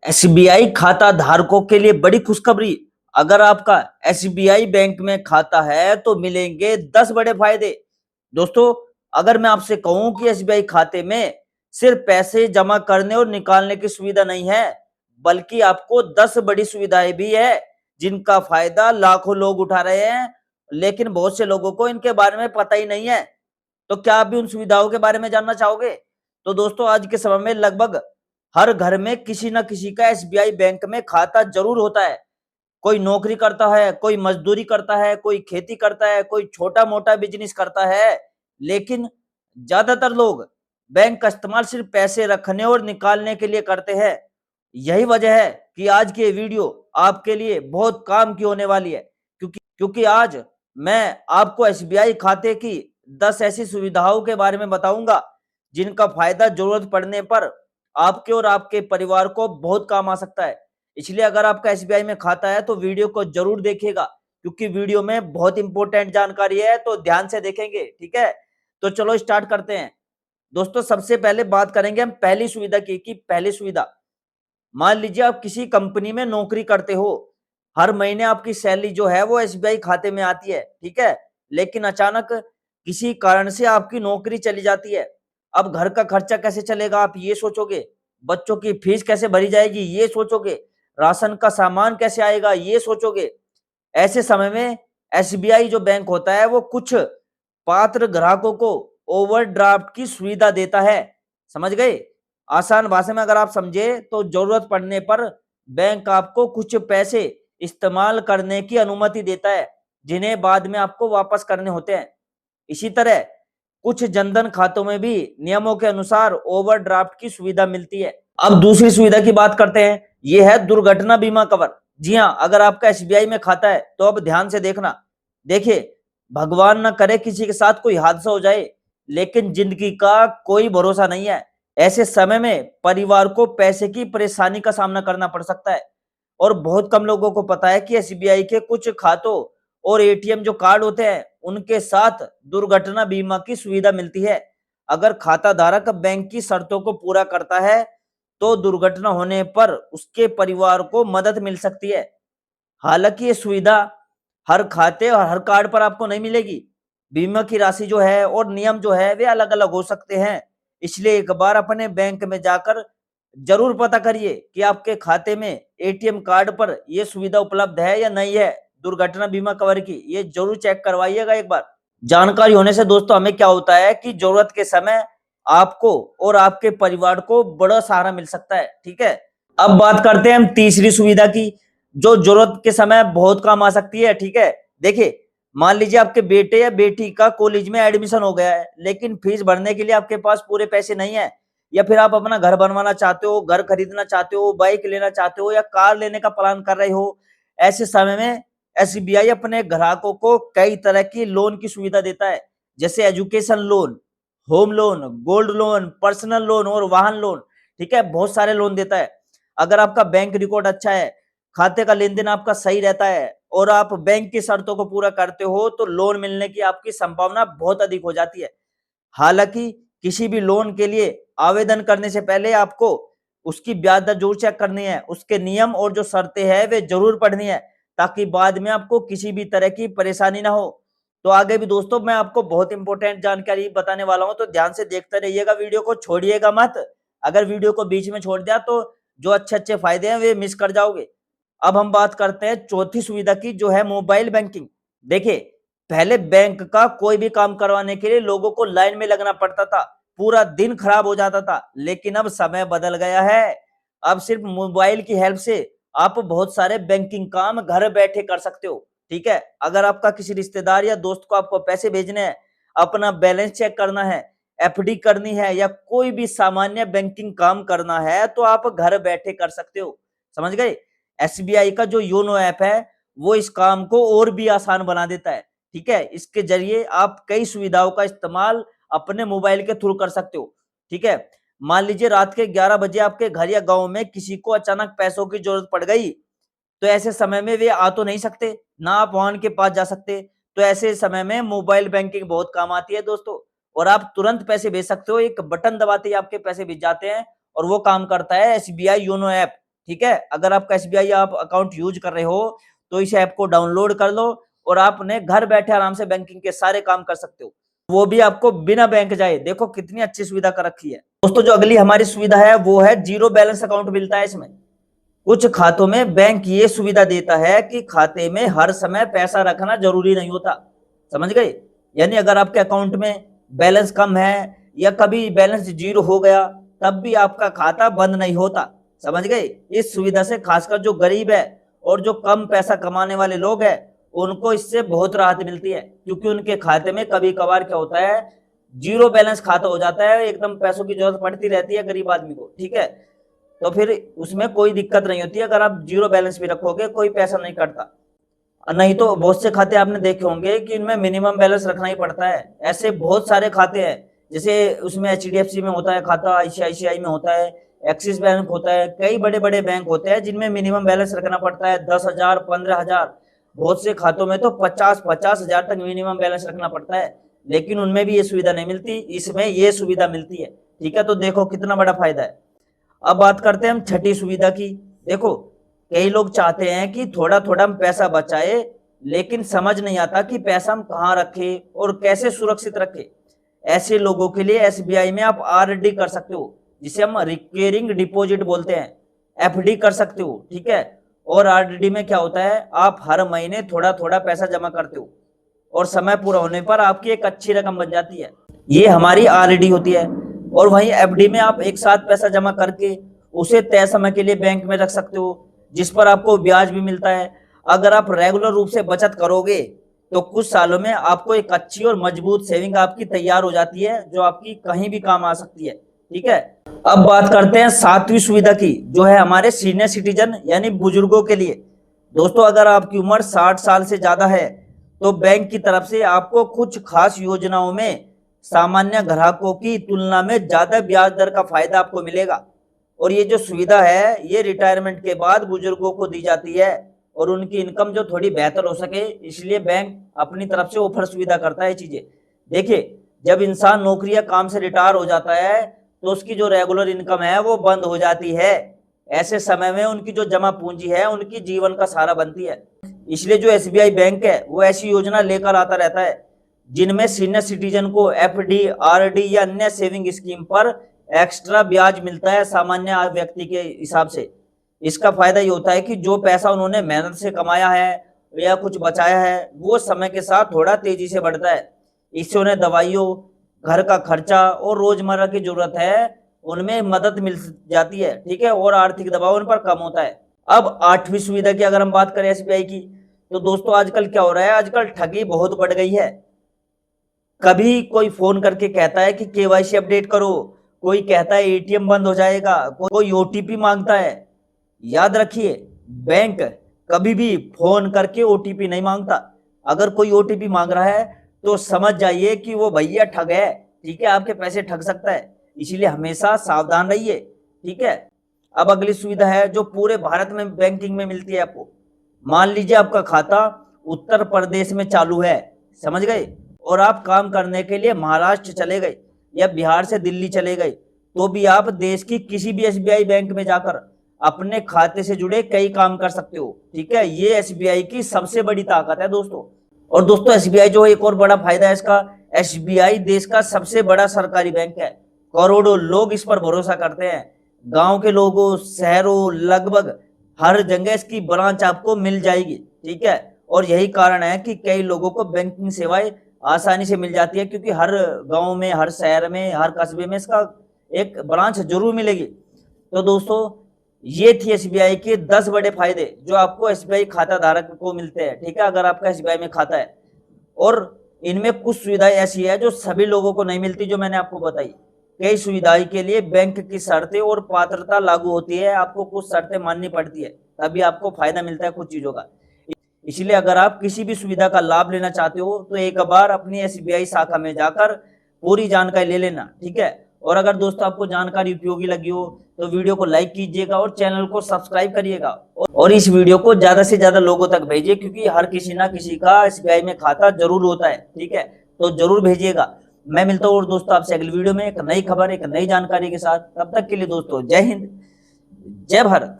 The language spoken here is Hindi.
एसबीआई खाता धारकों के लिए बड़ी खुशखबरी। अगर आपका एसबीआई बैंक में खाता है तो मिलेंगे 10 बड़े फायदे। दोस्तों, अगर मैं आपसे कहूं कि एसबीआई खाते में सिर्फ पैसे जमा करने और निकालने की सुविधा नहीं है, बल्कि आपको 10 बड़ी सुविधाएं भी है जिनका फायदा लाखों लोग उठा रहे हैं, लेकिन बहुत से लोगों को इनके बारे में पता ही नहीं है। तो क्या आप भी उन सुविधाओं के बारे में जानना चाहोगे? तो दोस्तों, आज के समय में लगभग हर घर में किसी न किसी का एसबीआई बैंक में खाता जरूर होता है। कोई नौकरी करता है, कोई मजदूरी करता है, कोई खेती करता है, कोई छोटा मोटा बिजनेस करता है, लेकिन ज्यादातर लोग बैंक का इस्तेमाल सिर्फ पैसे रखने और निकालने के लिए करते हैं। यही वजह है कि आज की ये वीडियो आपके लिए बहुत काम की होने वाली है, क्योंकि आज मैं आपको एसबीआई खाते की 10 ऐसी सुविधाओं के बारे में बताऊंगा जिनका फायदा जरूरत पड़ने पर आपके और आपके परिवार को बहुत काम आ सकता है। इसलिए अगर आपका एसबीआई में खाता है तो वीडियो को जरूर देखिएगा, क्योंकि वीडियो में बहुत इंपॉर्टेंट जानकारी है, तो ध्यान से देखेंगे। ठीक है, तो चलो स्टार्ट करते हैं। दोस्तों, सबसे पहले बात करेंगे हम पहली सुविधा की। पहली सुविधा, मान लीजिए आप किसी कंपनी में नौकरी करते हो, हर महीने आपकी सैलरी जो है वो एसबीआई खाते में आती है। ठीक है, लेकिन अचानक किसी कारण से आपकी नौकरी चली जाती है। अब घर का खर्चा कैसे चलेगा आप ये सोचोगे, बच्चों की फीस कैसे भरी जाएगी ये सोचोगे, राशन का सामान कैसे आएगा ये सोचोगे। ऐसे समय में एसबीआई जो बैंक होता है वो कुछ पात्र ग्राहकों को ओवरड्राफ्ट की सुविधा देता है। समझ गए? आसान भाषा में अगर आप समझे तो जरूरत पड़ने पर बैंक आपको कुछ पैसे इस्तेमाल करने की अनुमति देता है, जिन्हें बाद में आपको वापस करने होते हैं। इसी तरह कुछ जनधन खातों में भी नियमों के अनुसार ओवरड्राफ्ट की सुविधा मिलती है। अब दूसरी सुविधा की बात करते हैं, यह है दुर्घटना बीमा कवर। जी हाँ, अगर आपका एसबीआई में खाता है तो अब ध्यान से देखना। देखिए, भगवान न करे किसी के साथ कोई हादसा हो जाए, लेकिन जिंदगी का कोई भरोसा नहीं है। ऐसे समय में परिवार को पैसे की परेशानी का सामना करना पड़ सकता है, और बहुत कम लोगों को पता है कि एसबीआई के कुछ खातों और एटीएम जो कार्ड होते हैं उनके साथ दुर्घटना बीमा की सुविधा मिलती है। अगर खाता धारक बैंक की शर्तों को पूरा करता है तो दुर्घटना होने पर उसके परिवार को मदद मिल सकती है। हालांकि ये सुविधा हर खाते और हर कार्ड पर आपको नहीं मिलेगी। बीमा की राशि जो है और नियम जो है वे अलग अलग हो सकते हैं। इसलिए एक बार अपने बैंक में जाकर जरूर पता करिए कि आपके खाते में एटीएम कार्ड पर यह सुविधा उपलब्ध है या नहीं है। दुर्घटना बीमा कवर की ये जरूर चेक करवाइएगा एक बार। जानकारी होने से दोस्तों हमें क्या होता है कि जरूरत के समय आपको और आपके परिवार को बड़ा सहारा मिल सकता है। ठीक है, अब बात करते हैं हम तीसरी सुविधा की, जो जरूरत के समय बहुत काम आ सकती है। ठीक है, देखिए, मान लीजिए आपके बेटे या बेटी का कॉलेज में एडमिशन हो गया है, लेकिन फीस भरने के लिए आपके पास पूरे पैसे नहीं है, या फिर आप अपना घर बनवाना चाहते हो, घर खरीदना चाहते हो, बाइक लेना चाहते हो, या कार लेने का प्लान कर रहे हो। ऐसे समय में एसबीआई अपने ग्राहकों को कई तरह की लोन की सुविधा देता है, जैसे education loan, home loan, gold loan, personal loan और वाहन लोन। ठीक है, बहुत सारे लोन देता है। अगर आपका बैंक रिकॉर्ड अच्छा है, खाते का लेन देन आपका सही रहता है और आप बैंक की शर्तों को पूरा करते हो तो लोन मिलने की आपकी संभावना बहुत अधिक हो जाती है। हालांकि किसी भी लोन के लिए आवेदन करने से पहले आपको उसकी ब्याज दर जरूर चेक करनी है, उसके नियम और जो शर्तें हैं वे जरूर पढ़नी है, ताकि बाद में आपको किसी भी तरह की परेशानी ना हो। तो आगे भी दोस्तों मैं आपको बहुत इंपॉर्टेंट जानकारी बताने वाला हूं, तो ध्यान से देखते रहिएगा, वीडियो को छोड़िएगा मत। अगर वीडियो को बीच में छोड़ दिया तो जो अच्छे अच्छे फायदे हैं वे मिस कर जाओगे। अब हम बात करते हैं चौथी सुविधा की, जो है मोबाइल बैंकिंग। देखिए, पहले बैंक का कोई भी काम करवाने के लिए लोगों को लाइन में लगना पड़ता था, पूरा दिन खराब हो जाता था, लेकिन अब समय बदल गया है। अब सिर्फ मोबाइल की हेल्प से आप बहुत सारे बैंकिंग काम घर बैठे कर सकते हो। ठीक है, अगर आपका किसी रिश्तेदार या दोस्त को आपको पैसे भेजने हैं, अपना बैलेंस चेक करना है, एफडी करनी है, या कोई भी सामान्य बैंकिंग काम करना है, तो आप घर बैठे कर सकते हो। समझ गए? एसबीआई का जो योनो ऐप है वो इस काम को और भी आसान बना देता है। ठीक है, इसके जरिए आप कई सुविधाओं का इस्तेमाल अपने मोबाइल के थ्रू कर सकते हो। ठीक है, मान लीजिए रात के 11 बजे आपके घर या गांव में किसी को अचानक पैसों की जरूरत पड़ गई, तो ऐसे समय में वे आ तो नहीं सकते, ना आप वाहन के पास जा सकते। तो ऐसे समय में मोबाइल बैंकिंग बहुत काम आती है दोस्तों, और आप तुरंत पैसे भेज सकते हो, एक बटन दबाते ही आपके पैसे भेज जाते हैं, और वो काम करता है एसबीआई योनो ऐप। ठीक है, अगर आपका एसबीआई आप अकाउंट यूज कर रहे हो तो इस ऐप को डाउनलोड कर लो और आप अपने घर बैठे आराम से बैंकिंग के सारे काम कर सकते हो, वो भी आपको बिना बैंक जाए। देखो कितनी अच्छी सुविधा कर रखी है दोस्तों। जो अगली हमारी सुविधा है वो है जीरो बैलेंस अकाउंट मिलता है इसमें। कुछ खातों में बैंक ये सुविधा देता है कि खाते में हर समय पैसा रखना जरूरी नहीं होता, समझ गए। यानी अगर आपके अकाउंट में बैलेंस कम है या कभी बैलेंस जीरो हो गया तब भी आपका खाता बंद नहीं होता, समझ गए। इस सुविधा से खासकर जो गरीब है और जो कम पैसा कमाने वाले लोग हैं उनको इससे बहुत राहत मिलती है, क्योंकि उनके खाते में कभी कभार क्या होता है जीरो बैलेंस खाता हो जाता है, एकदम पैसों की जरूरत पड़ती रहती है गरीब आदमी को, ठीक है। तो फिर उसमें कोई दिक्कत नहीं होती, अगर आप जीरो बैलेंस भी रखोगे कोई पैसा नहीं कटता। नहीं तो बहुत से खाते आपने देखे होंगे कि इनमें मिनिमम बैलेंस रखना ही पड़ता है। ऐसे बहुत सारे खाते हैं, जैसे उसमें एचडीएफसी में होता है खाता, आईसीआईसीआई में होता है, एक्सिस बैंक होता है, कई बड़े बड़े बैंक होते हैं जिनमें मिनिमम बैलेंस रखना पड़ता है 10,000 15,000। बहुत से खातों में तो 50,000 तक मिनिमम बैलेंस रखना पड़ता है, लेकिन उनमें भी ये सुविधा नहीं मिलती, इसमें ये सुविधा मिलती है, ठीक है। तो देखो कितना बड़ा फायदा है। अब बात करते हैं हम छठी सुविधा की। देखो कई लोग चाहते हैं कि थोड़ा थोड़ा हम पैसा बचाए, लेकिन समझ नहीं आता कि पैसा हम कहाँ रखें और कैसे सुरक्षित रखें। ऐसे लोगों के लिए एसबीआई में आप आरडी कर सकते हो, जिसे हम रिकरिंग डिपॉजिट बोलते हैं, एफडी कर सकते हो, ठीक है। और आरडी में क्या होता है, आप हर महीने थोड़ा थोड़ा पैसा जमा करते हो और समय पूरा होने पर आपकी एक अच्छी रकम बन जाती है, ये हमारी आरडी होती है। और वहीं एफडी में आप एक साथ पैसा जमा करके उसे तय समय के लिए बैंक में रख सकते हो, जिस पर आपको ब्याज भी मिलता है। अगर आप रेगुलर रूप से बचत करोगे तो कुछ सालों में आपको एक अच्छी और मजबूत सेविंग आपकी तैयार हो जाती है, जो आपकी कहीं भी काम आ सकती है, ठीक है। अब बात करते हैं सातवीं सुविधा की, जो है हमारे सीनियर सिटीजन यानी बुजुर्गों के लिए। दोस्तों अगर आपकी उम्र 60 साल से ज्यादा है तो बैंक की तरफ से आपको कुछ खास योजनाओं में सामान्य ग्राहकों की तुलना में ज्यादा ब्याज दर का फायदा आपको मिलेगा। और ये जो सुविधा है ये रिटायरमेंट के बाद बुजुर्गों को दी जाती है और उनकी इनकम जो थोड़ी बेहतर हो सके, इसलिए बैंक अपनी तरफ से ऑफर सुविधा करता है चीजें। देखिए जब इंसान नौकरी या काम से रिटायर हो जाता है तो उसकी जो रेगुलर इनकम है वो बंद हो जाती है। ऐसे समय में उनकी जो जमा पूंजी है उनकी जीवन का सहारा बनती है। इसलिए जो एसबीआई बैंक है वो ऐसी योजना लेकर आता रहता है जिनमें सीनियर सिटीजन को एफडी, आरडी या अन्य सेविंग स्कीम पर एक्स्ट्रा ब्याज मिलता है सामान्य व्यक्ति के हिसाब से। इसका फायदा ये होता है कि जो पैसा उन्होंने मेहनत से कमाया है या कुछ बचाया है वो समय के साथ थोड़ा तेजी से बढ़ता है। इससे उन्हें दवाइयों, घर का खर्चा और रोजमर्रा की जरूरत है उनमें मदद मिल जाती है, ठीक है, और आर्थिक दबाव उन पर कम होता है। अब आठवीं सुविधा की अगर हम बात करें एसबीआई की, तो दोस्तों आजकल क्या हो रहा है, आजकल ठगी बहुत बढ़ गई है। कभी कोई फोन करके कहता है कि केवाईसी अपडेट करो, कोई कहता है एटीएम बंद हो जाएगा, कोई ओटीपी मांगता है। याद रखिए बैंक कभी भी फोन करके ओटीपी नहीं मांगता। अगर कोई ओटीपी मांग रहा है तो समझ जाइए कि वो भैया ठग है, ठीक है, आपके पैसे ठग सकता है, इसीलिए हमेशा सावधान रहिए, ठीक है। अब अगली सुविधा है जो पूरे भारत में बैंकिंग में मिलती है आपको। मान लीजिए आपका खाता उत्तर प्रदेश में चालू है, समझ गए, और आप काम करने के लिए महाराष्ट्र चले गए या बिहार से दिल्ली चले गए, तो भी आप देश की किसी भी एसबीआई बैंक में जाकर अपने खाते से जुड़े कई काम कर सकते हो, ठीक है। ये एसबीआई की सबसे बड़ी ताकत है दोस्तों। और दोस्तों एसबीआई जो एक और बड़ा फायदा है इसका, एसबीआई देश का सबसे बड़ा सरकारी बैंक है। करोड़ों लोग इस पर भरोसा करते हैं। गांव के लोगों, शहरों, लगभग हर जगह इसकी ब्रांच आपको मिल जाएगी, ठीक है। और यही कारण है कि कई लोगों को बैंकिंग सेवाएं आसानी से मिल जाती है, क्योंकि हर गांव में, हर शहर में, हर कस्बे में इसका एक ब्रांच जरूर मिलेगी। तो दोस्तों ये थी एसबीआई के 10 बड़े फायदे जो आपको एसबीआई खाता धारक को मिलते हैं, ठीक है, अगर आपका एसबीआई में खाता है। और इनमें कुछ सुविधाएं ऐसी है जो सभी लोगों को नहीं मिलती, जो मैंने आपको बताई। कई सुविधाएं के लिए बैंक की शर्तें और पात्रता लागू होती है, आपको कुछ शर्तें माननी पड़ती है, तभी आपको फायदा मिलता है कुछ चीजों का। इसलिए अगर आप किसी भी सुविधा का लाभ लेना चाहते हो तो एक बार अपनी एसबीआई शाखा में जाकर पूरी जानकारी ले लेना, ठीक है। और अगर दोस्तों आपको जानकारी उपयोगी लगी हो तो वीडियो को लाइक कीजिएगा और चैनल को सब्सक्राइब करिएगा, और इस वीडियो को ज्यादा से ज्यादा लोगों तक भेजिए, क्योंकि हर किसी ना किसी का एसबीआई में खाता जरूर होता है, ठीक है, तो जरूर भेजिएगा। मैं मिलता हूँ और दोस्तों आपसे अगली वीडियो में एक नई खबर, एक नई जानकारी के साथ। तब तक के लिए दोस्तों जय हिंद, जय भारत।